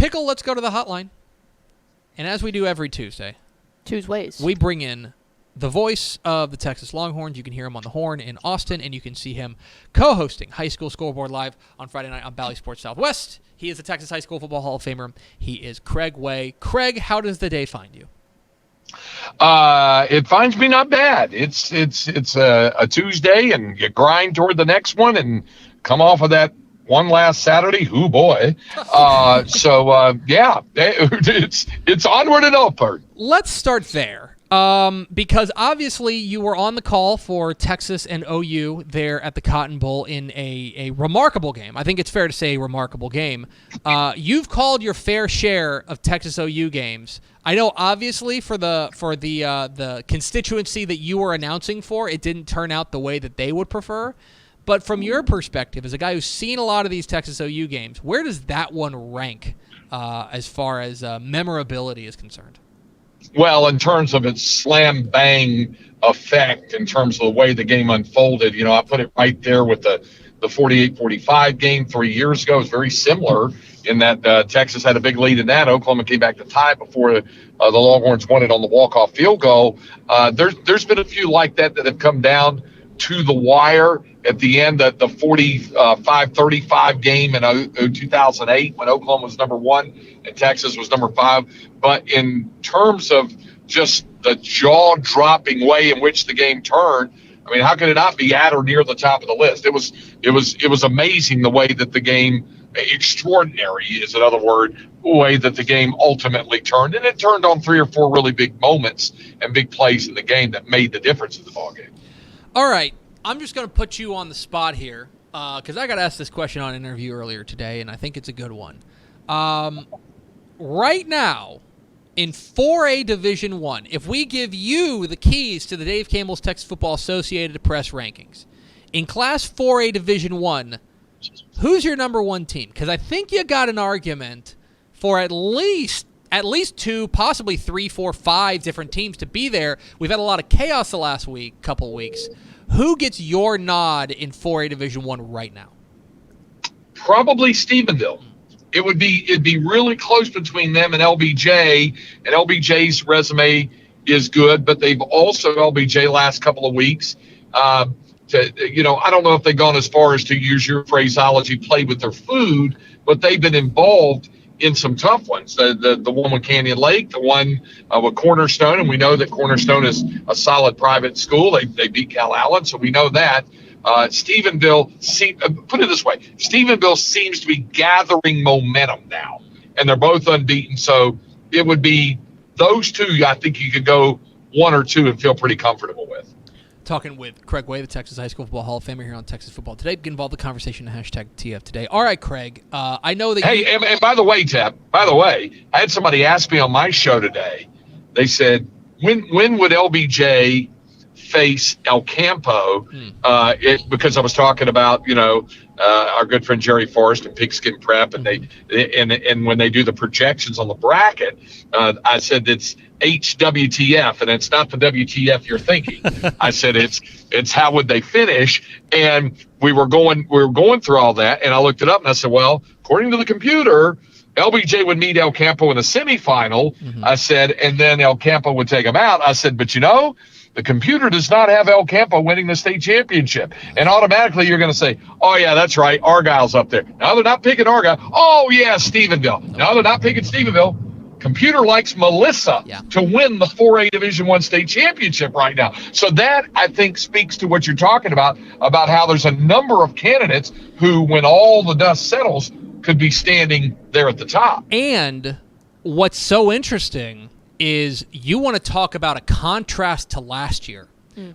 Pickle, let's go to the hotline. And as we do every Tuesday, TUESWAYS, we bring in the voice of the Texas Longhorns. You can hear him on the horn in Austin, and you can see him co-hosting High School Scoreboard Live on Friday night on Bally Sports Southwest. He is the Texas High School Football Hall of Famer. He is Craig Way. Craig, how does the day find you? It finds me not bad. It's a Tuesday, and you grind toward the next one and come off of that one last Saturday. Hoo boy. Yeah, it's onward and upward. Let's start there. Because obviously you were on the call for Texas and OU there at the Cotton Bowl in a remarkable game. I think it's fair to say a remarkable game. You've called your fair share of Texas OU games. I know obviously for the constituency that you were announcing for, it didn't turn out the way that they would prefer. But from your perspective, as a guy who's seen a lot of these Texas OU games, where does that one rank as far as memorability is concerned? Well, in terms of its slam bang effect, in terms of the way the game unfolded, I put it right there with the 48-45 game 3 years ago. It was very similar in that Texas had a big lead in that. Oklahoma came back to tie before the Longhorns won it on the walk-off field goal. There's been a few like that have come down to the wire at the end of the 45-35 game in 2008 when Oklahoma was number 1 and Texas was number 5. But in terms of just the jaw-dropping way in which the game turned, I mean, how could it not be at or near the top of the list? It was amazing the way that the game, extraordinary is another word, way that the game ultimately turned. And it turned on 3 or 4 really big moments and big plays in the game that made the difference in the ballgame. All right, I'm just going to put you on the spot here because I got asked this question on an interview earlier today, and I think it's a good one. Right now, in 4A Division I, if we give you the keys to the Dave Campbell's Texas Football Associated Press rankings, in Class 4A Division I, who's your number 1 team? Because I think you got an argument for at least 2, possibly 3, 4, 5 different teams to be there. We've had a lot of chaos the last couple weeks. Who gets your nod in 4A Division I right now? Probably Stephenville. It'd be really close between them and LBJ, and LBJ's resume is good, but they've also, LBJ last couple of weeks, I don't know if they've gone as far as to use your phraseology, play with their food, but they've been involved in some tough ones. The one with Canyon Lake, the one with Cornerstone, and we know that Cornerstone is a solid private school. They beat Cal Allen, so we know that. Stephenville, put it this way, Stephenville seems to be gathering momentum now, and they're both unbeaten. So it would be those two. I think you could go 1 or 2 and feel pretty comfortable with. Talking with Craig Way, the Texas High School Football Hall of Famer here on Texas Football Today. Get involved in the conversation in #TF Today. All right, Craig. I know that. Hey, and by the way, Tep. By the way, I had somebody ask me on my show today. They said, "When would LBJ face El Campo?" Because I was talking about our good friend Jerry Forrest and Pigskin Prep, and and when they do the projections on the bracket, I said it's HWTF, and it's not the WTF you're thinking. I said it's how would they finish, and we were going through all that, and I looked it up and I said, well, according to the computer, LBJ would meet El Campo in the semifinal. I said, and then El Campo would take him out. I said, but the computer does not have El Campo winning the state championship. And automatically you're going to say, oh, yeah, that's right, Argyle's up there. No, they're not picking Argyle. Oh, yeah, Stephenville. No, they're not picking Stephenville. Computer likes Melissa to win the 4A Division I state championship right now. So that, I think, speaks to what you're talking about how there's a number of candidates who, when all the dust settles, could be standing there at the top. And what's so interesting is you want to talk about a contrast to last year,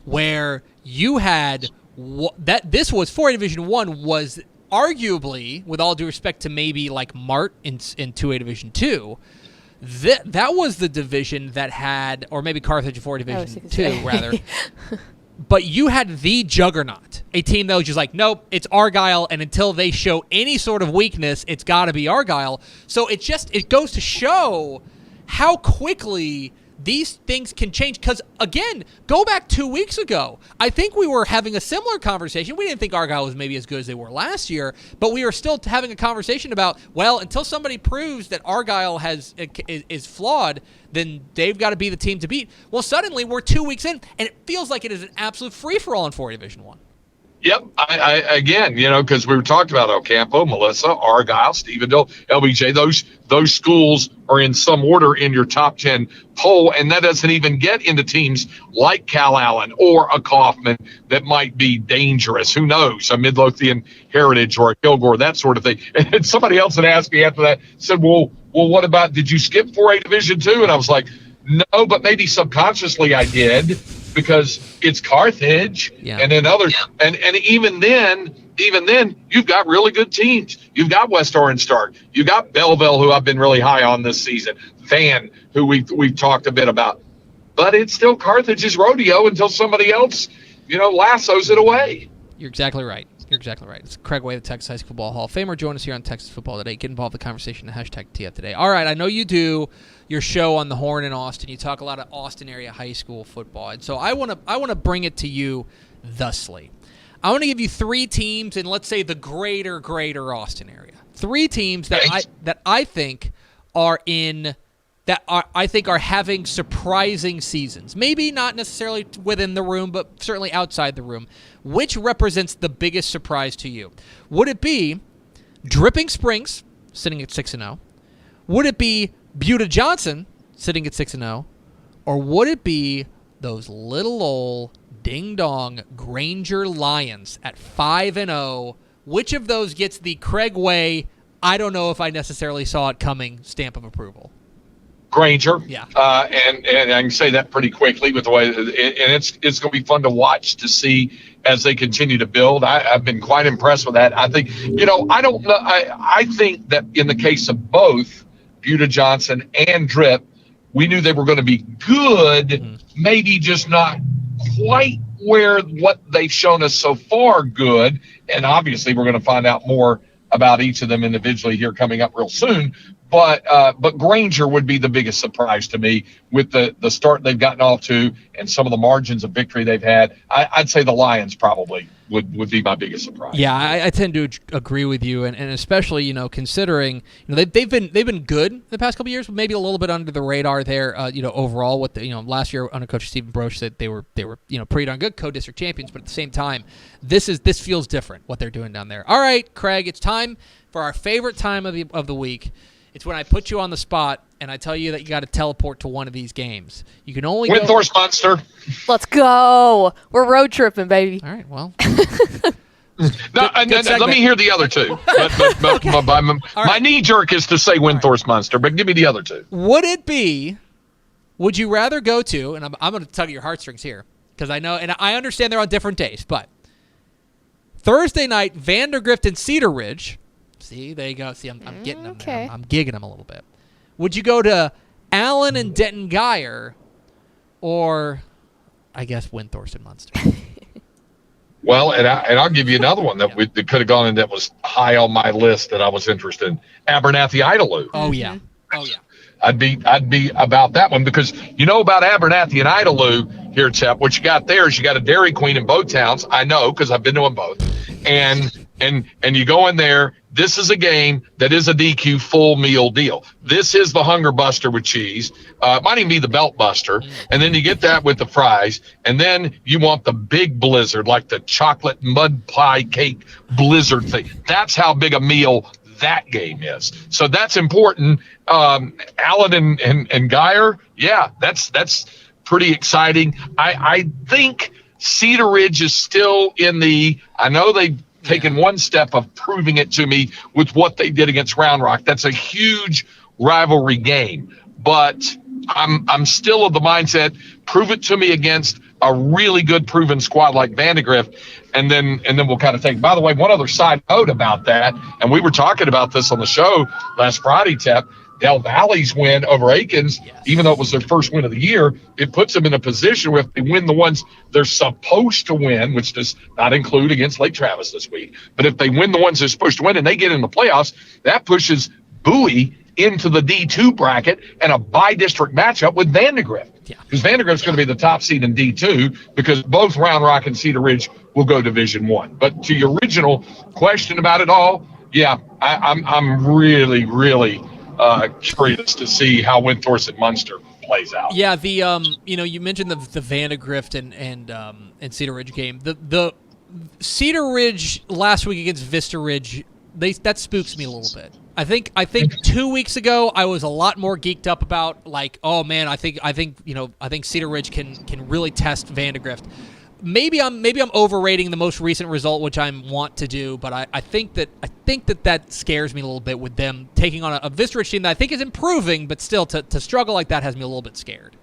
where you had this was 4A Division I was arguably, with all due respect to maybe like Mart in 2A Division II, that was the division that had, or maybe Carthage in 4A Division II rather. But you had the juggernaut, a team that was just like, nope, it's Argyle, and until they show any sort of weakness, it's got to be Argyle. So it goes to show how quickly these things can change. Because, again, go back 2 weeks ago. I think we were having a similar conversation. We didn't think Argyle was maybe as good as they were last year, but we were still having a conversation about, well, until somebody proves that Argyle is flawed, then they've got to be the team to beat. Well, suddenly we're 2 weeks in, and it feels like it is an absolute free-for-all in 4A Division I. Yep. I again, because we were talking about Ocampo, Melissa, Argyle, Stevendale, LBJ. Those schools are in some order in your top 10 poll, and that doesn't even get into teams like Cal Allen or a Kaufman that might be dangerous. Who knows? A Midlothian Heritage or a Kilgore, that sort of thing. And somebody else had asked me after that, said, well, what about, did you skip 4A Division II? And I was like, no, but maybe subconsciously I did, because it's Carthage and then others. And even then, you've got really good teams. You've got West Orange Star. You've got Belleville, who I've been really high on this season. Van, who we've talked a bit about. But it's still Carthage's rodeo until somebody else, lassos it away. You're exactly right. It's Craig Way, the Texas High School Football Hall of Famer. Join us here on Texas Football Today. Get involved in the conversation. Hashtag TF Today. All right, I know you do your show on the Horn in Austin. You talk a lot of Austin area high school football, and so I want to bring it to you thusly. I want to give you 3 teams in, let's say, the greater Austin area. 3 teams that I think are having surprising seasons. Maybe not necessarily within the room, but certainly outside the room. Which represents the biggest surprise to you? Would it be Dripping Springs, sitting at 6-0? Would it be Buda Johnson, sitting at 6-0? Or would it be those little old ding-dong Granger Lions at 5-0? Which of those gets the Craig Way, I don't know if I necessarily saw it coming, stamp of approval? Granger. Yeah. And I can say that pretty quickly with the way, and it's going to be fun to watch to see as they continue to build. I've been quite impressed with that. I think, I don't know. I think that in the case of both Buda Johnson and Drip, we knew they were going to be good, maybe just not quite where what they've shown us so far good. And obviously we're going to find out more about each of them individually here coming up real soon. But Granger would be the biggest surprise to me with the start they've gotten off to and some of the margins of victory they've had. I'd say the Lions probably would be my biggest surprise. Yeah, I tend to agree with you, and especially considering they've been good the past couple of years, but maybe a little bit under the radar there. Overall, what last year under Coach Stephen Broche said they were pretty darn good co-district champions, but at the same time, this feels different what they're doing down there. All right, Craig, it's time for our favorite time of the week. It's when I put you on the spot and I tell you that you got to teleport to one of these games. You can only Windthorst Munster. Let's go. We're road tripping, baby. All right, well. Let me hear the other two. My knee jerk is to say Windthorst Munster, but give me the other two. Would you rather go to, and I'm going to tug at your heartstrings here, because I know, and I understand they're on different days, but Thursday night, Vandergrift and Cedar Ridge. See, there you go. See, I'm getting them there. I'm gigging them a little bit. Would you go to Allen and Denton Geyer, or I guess Windthorst and Munster? Well, and I'll give you another one that could have gone in that was high on my list that I was interested in. Abernathy Idalou. Oh yeah. I'd be about that one because about Abernathy and Idalou here, Tep. What you got there is you got a Dairy Queen in both towns. I know because I've been to them both, and you go in there. This is a game that is a DQ full meal deal. This is the Hunger Buster with cheese. It might even be the Belt Buster. And then you get that with the fries. And then you want the big blizzard, like the chocolate mud pie cake blizzard thing. That's how big a meal that game is. So that's important. Allen and Geyer, yeah, that's pretty exciting. I think Cedar Ridge is still in I know they've taken one step of proving it to me with what they did against Round Rock. That's a huge rivalry game, but I'm still of the mindset, prove it to me against a really good proven squad like Vandegrift, and then we'll kind of take. By the way, one other side note about that, and we were talking about this on the show last Friday, Tep. Del Valley's win over Aikens, even though it was their first win of the year, it puts them in a position where if they win the ones they're supposed to win, which does not include against Lake Travis this week, but if they win the ones they're supposed to win and they get in the playoffs, that pushes Bowie into the D2 bracket and a bi-district matchup with Vandegrift. Yeah. Because Vandegrift's going to be the top seed in D2 because both Round Rock and Cedar Ridge will go Division 1. But to your original question about it all, yeah, I'm really, really curious to see how Windthorst and Munster plays out. Yeah, the you mentioned the Vandegrift and Cedar Ridge game. The Cedar Ridge last week against Vista Ridge, that spooks me a little bit. I think 2 weeks ago I was a lot more geeked up about, like, oh man, I think Cedar Ridge can really test Vandegrift. Maybe I'm overrating the most recent result, which I want to do, but I think that scares me a little bit with them taking on a Vista Ridge team that I think is improving, but still to struggle like that has me a little bit scared.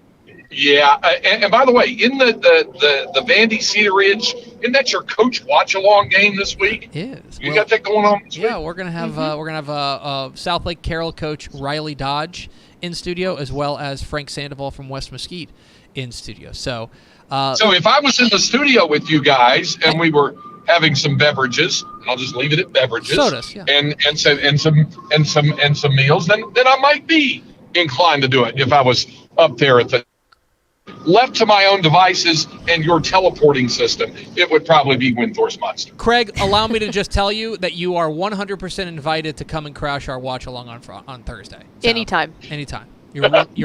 Yeah, and by the way, in the Vandy Cedar Ridge, isn't that your coach watch along game this week? It is. You got that going on this week? Yeah, we're gonna have South Lake Carroll coach Riley Dodge in studio, as well as Frank Sandoval from West Mesquite in studio. So if I was in the studio with you guys and we were having some beverages, and I'll just leave it at beverages, sodas, yeah. and some meals, then I might be inclined to do it if I was up there at the. Left to my own devices and your teleporting system, it would probably be Windthorst Munster. Craig, allow me to just tell you that you are 100% invited to come and crash our watch along on Thursday. So, Anytime. You're 100%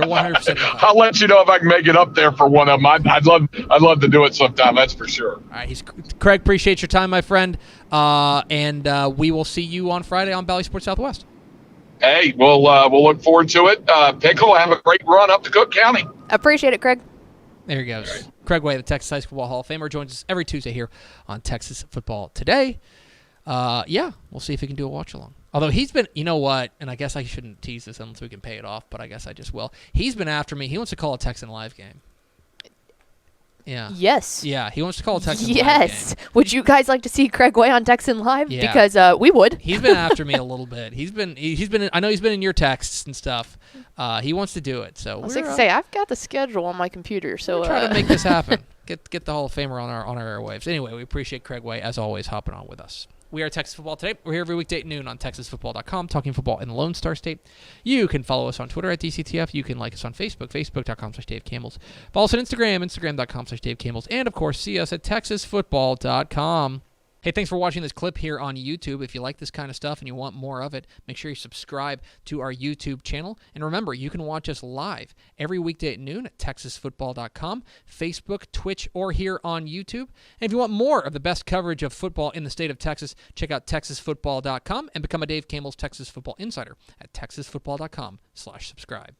invited. I'll let you know if I can make it up there for one of them. I'd love to do it sometime. That's for sure. All right, Craig. Appreciate your time, my friend, and we will see you on Friday on Valley Sports Southwest. Hey, we'll look forward to it. Pickle, have a great run up to Cook County. Appreciate it, Craig. There he goes. Craig Way, the Texas High School Football Hall of Famer, joins us every Tuesday here on Texas Football Today. Yeah, we'll see if he can do a watch-along. Although he's been, you know what, and I guess I shouldn't tease this unless we can pay it off, but I guess I just will. He's been after me. He wants to call a Texan live game. Yeah. Yes. Yeah, he wants to call a Texan live Yes. game. Would you guys like to see Craig Way on Texan Live? Yeah. Because we would. He's been after me a little bit. He's been. I know he's been in your texts and stuff. He wants to do it. So I was going to say, I've got the schedule on my computer, so try to make this happen. Get the Hall of Famer on our airwaves. Anyway, we appreciate Craig Way as always hopping on with us. We are Texas Football Today. We're here every weekday at noon on TexasFootball.com, talking football in the Lone Star State. You can follow us on Twitter at DCTF. You can like us on Facebook, Facebook.com/Dave Campbells. Follow us on Instagram, Instagram.com/Dave Campbells. And, of course, see us at TexasFootball.com. Hey, thanks for watching this clip here on YouTube. If you like this kind of stuff and you want more of it, make sure you subscribe to our YouTube channel. And remember, you can watch us live every weekday at noon at TexasFootball.com, Facebook, Twitch, or here on YouTube. And if you want more of the best coverage of football in the state of Texas, check out TexasFootball.com and become a Dave Campbell's Texas Football Insider at TexasFootball.com/subscribe.